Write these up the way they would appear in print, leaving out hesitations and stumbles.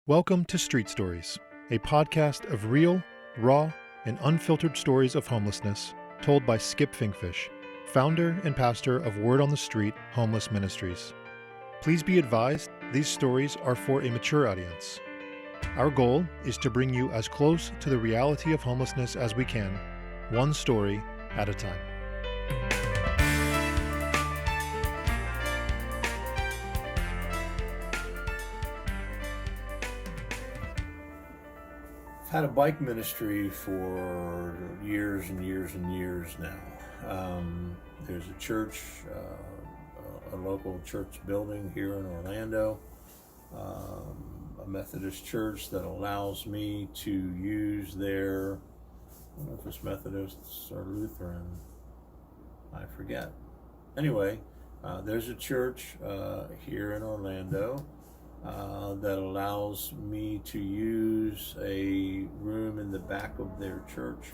Welcome to Street Stories, a podcast of real, raw, and unfiltered stories of homelessness told by Skip Finkfish, founder and pastor of Word on the Street Homeless Ministries. Please be advised these stories are for a mature audience. Our goal is to bring you as close to the reality of homelessness as we can, one story at a time. I've had a bike ministry for years and years and years now. There's a church, a local church building here in Orlando, a Methodist church that allows me to use their, I don't know if it's Methodists or Lutheran, I forget. Anyway, there's a church here in Orlando that allows me to use a room in the back of their church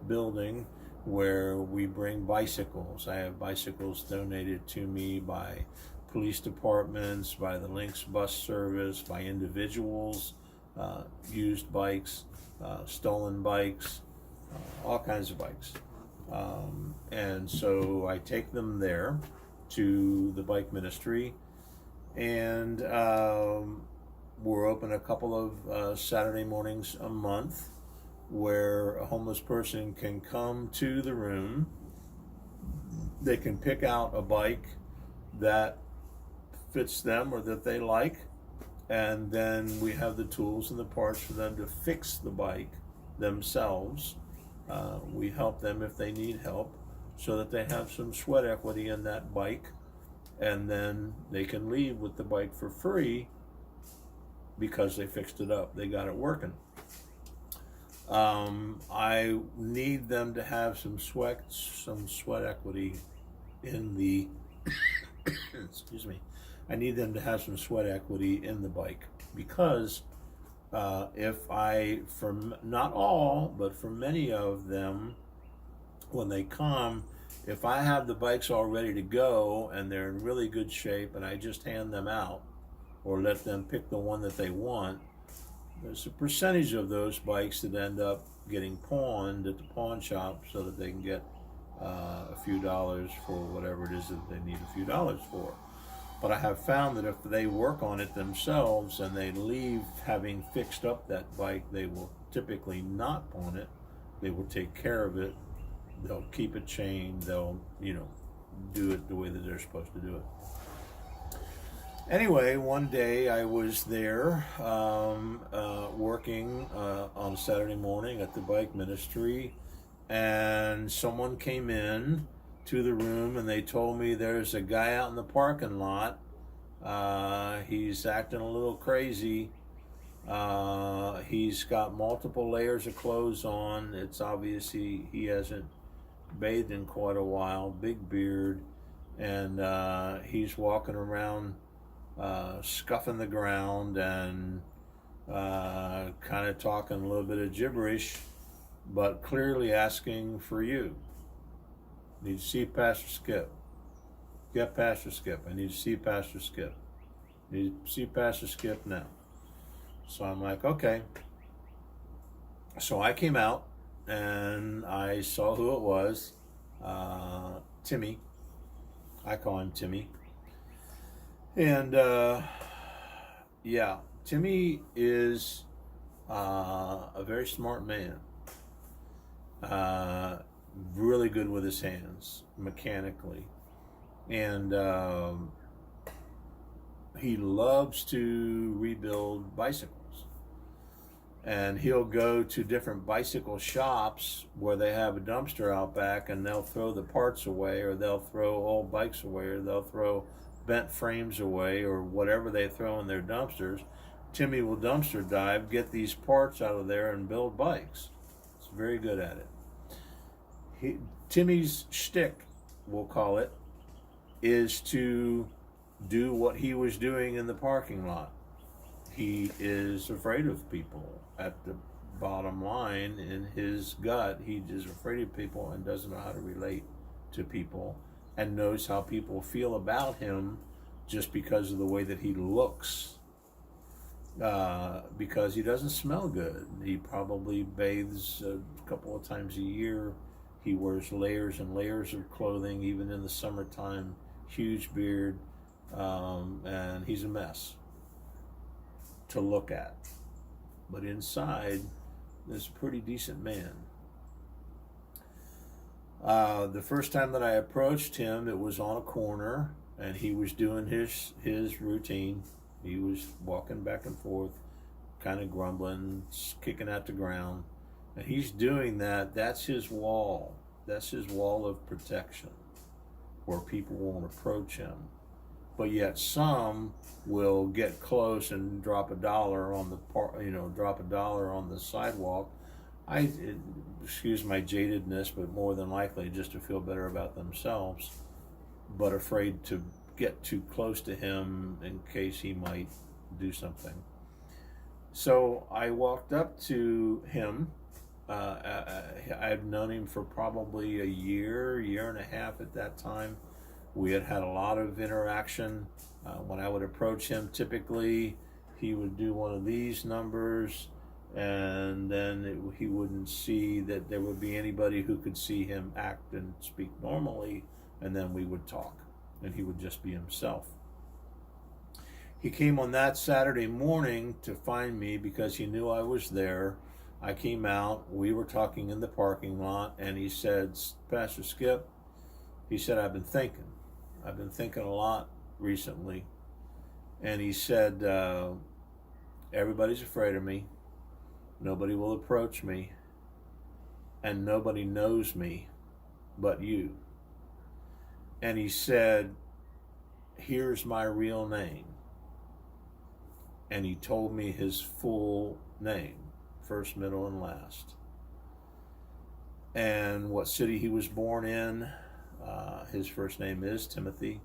building where we bring bicycles. I have bicycles donated to me by police departments, by the Lynx bus service, by individuals, used bikes, stolen bikes, all kinds of bikes. And so I take them there to the bike ministry, and we're open a couple of Saturday mornings a month where a homeless person can come to the room. They can pick out a bike that fits them or that they like, and then we have the tools and the parts for them to fix the bike themselves. We help them if they need help so that they have some sweat equity in that bike, and then they can leave with the bike for free because they fixed it up. They got it working. I need them to have some sweat equity in the excuse me. I need them to have some sweat equity in the bike because for not all, but for many of them, when they come, if I have the bikes all ready to go and they're in really good shape and I just hand them out or let them pick the one that they want, there's a percentage of those bikes that end up getting pawned at the pawn shop so that they can get a few dollars for whatever it is that they need a few dollars for. But I have found that if they work on it themselves and they leave having fixed up that bike, they will typically not pawn it. They will take care of it. They'll keep it chained. They'll, do it the way that they're supposed to do it. Anyway, one day I was there working on a Saturday morning at the bike ministry, and someone came in to the room and they told me there's a guy out in the parking lot. He's acting a little crazy. He's got multiple layers of clothes on. It's obvious he hasn't bathed in quite a while, big beard, and he's walking around scuffing the ground and kind of talking a little bit of gibberish, but clearly asking for you. Need to see Pastor Skip. Get Pastor Skip. I need to see Pastor Skip. Need to see Pastor Skip now. So I'm like, okay. So I came out and I saw who it was. Timmy. I call him Timmy. And Timmy is a very smart man. Really good with his hands, mechanically. And he loves to rebuild bicycles. And he'll go to different bicycle shops where they have a dumpster out back, and they'll throw the parts away, or they'll throw old bikes away, or they'll throw bent frames away, or whatever they throw in their dumpsters. Timmy will dumpster dive, get these parts out of there, and build bikes. He's very good at it. Timmy's shtick, we'll call it, is to do what he was doing in the parking lot. He is afraid of people. At the bottom line, in his gut, he is afraid of people and doesn't know how to relate to people, and knows how people feel about him just because of the way that he looks. because he doesn't smell good. He probably bathes a couple of times a year. He wears layers and layers of clothing, even in the summertime. Huge beard, and he's a mess to look at. But inside, this pretty decent man. The first time that I approached him, it was on a corner, and he was doing his routine. He was walking back and forth, kind of grumbling, kicking at the ground. And he's doing that. That's his wall. That's his wall of protection, where people won't approach him. But yet some will get close and drop a dollar on the sidewalk. Excuse my jadedness, but more than likely just to feel better about themselves, but afraid to get too close to him in case he might do something. So I walked up to him. I've known him for probably a year and a half at that time. We had a lot of interaction. When I would approach him, typically he would do one of these numbers, and then he wouldn't see that there would be anybody who could see him act and speak normally, and then we would talk, and he would just be himself. He came on that Saturday morning to find me because he knew I was there. I came out, we were talking in the parking lot, and he said, "Pastor Skip," he said, I've been thinking a lot recently. And he said, everybody's afraid of me. Nobody will approach me. And nobody knows me but you. And he said, here's my real name. And he told me his full name, first, middle, and last. And what city he was born in. His first name is Timothy.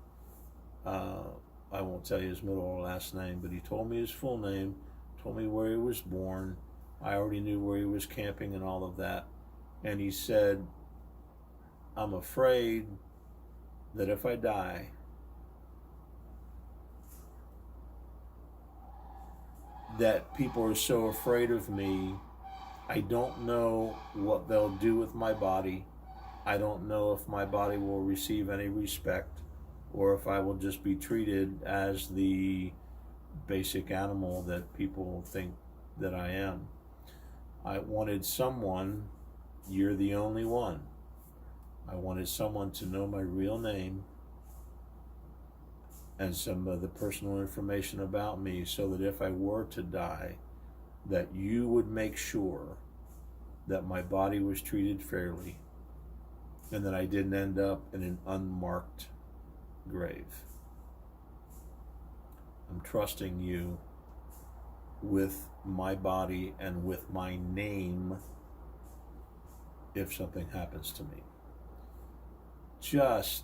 I won't tell you his middle or last name, but he told me his full name, told me where he was born. I already knew where he was camping and all of that. And he said, I'm afraid that if I die, that people are so afraid of me, I don't know what they'll do with my body. I don't know if my body will receive any respect, or if I will just be treated as the basic animal that people think that I am. I wanted someone, you're the only one. I wanted someone to know my real name and some of the personal information about me, so that if I were to die, that you would make sure that my body was treated fairly, and that I didn't end up in an unmarked grave. I'm trusting you with my body and with my name if something happens to me. Just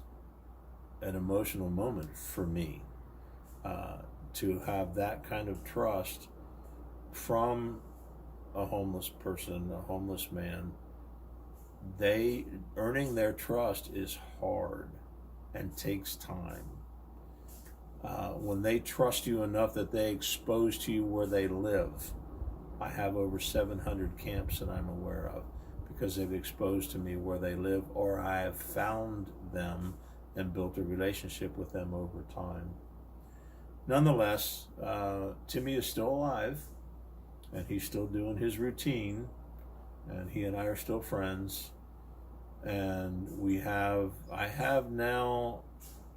an emotional moment for me, to have that kind of trust from a homeless person, a homeless man. Earning their trust is hard and takes time. When they trust you enough that they expose to you where they live, I have over 700 camps that I'm aware of, because they've exposed to me where they live, or I have found them and built a relationship with them over time. Nonetheless, Timmy is still alive, and he's still doing his routine, and he and I are still friends. And I have now,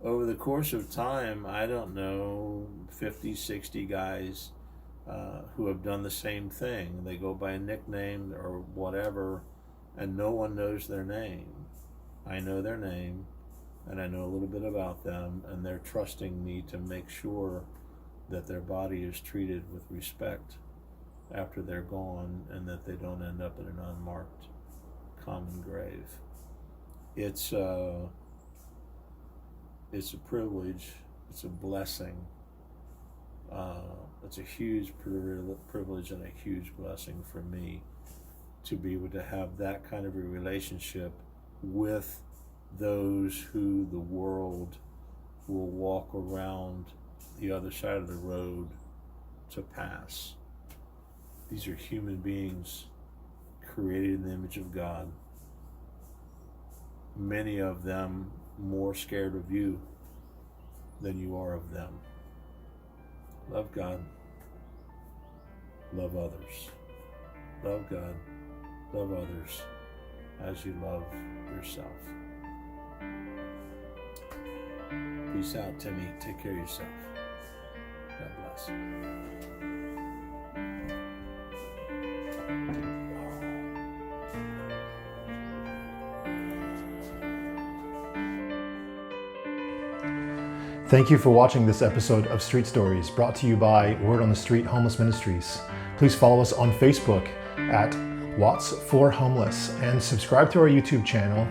over the course of time, I don't know, 50, 60 guys who have done the same thing. They go by a nickname or whatever, and no one knows their name. I know their name, and I know a little bit about them, and they're trusting me to make sure that their body is treated with respect after they're gone, and that they don't end up in an unmarked common grave. It's a privilege. It's a blessing. It's a huge privilege and a huge blessing for me to be able to have that kind of a relationship with those who the world will walk around the other side of the road to pass. These are human beings created in the image of God. Many of them more scared of you than you are of them. Love God. Love others. Love God. Love others as you love yourself. Peace out, Timmy. Take care of yourself. God bless. Thank you for watching this episode of Street Stories, brought to you by Word on the Street Homeless Ministries. Please follow us on Facebook at Watts for Homeless and subscribe to our YouTube channel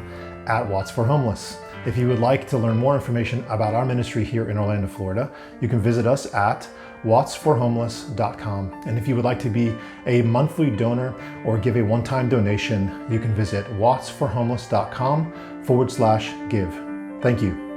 at Watts for Homeless. If you would like to learn more information about our ministry here in Orlando, Florida, you can visit us at wattsforhomeless.com. And if you would like to be a monthly donor or give a one-time donation, you can visit wattsforhomeless.com/give. Thank you.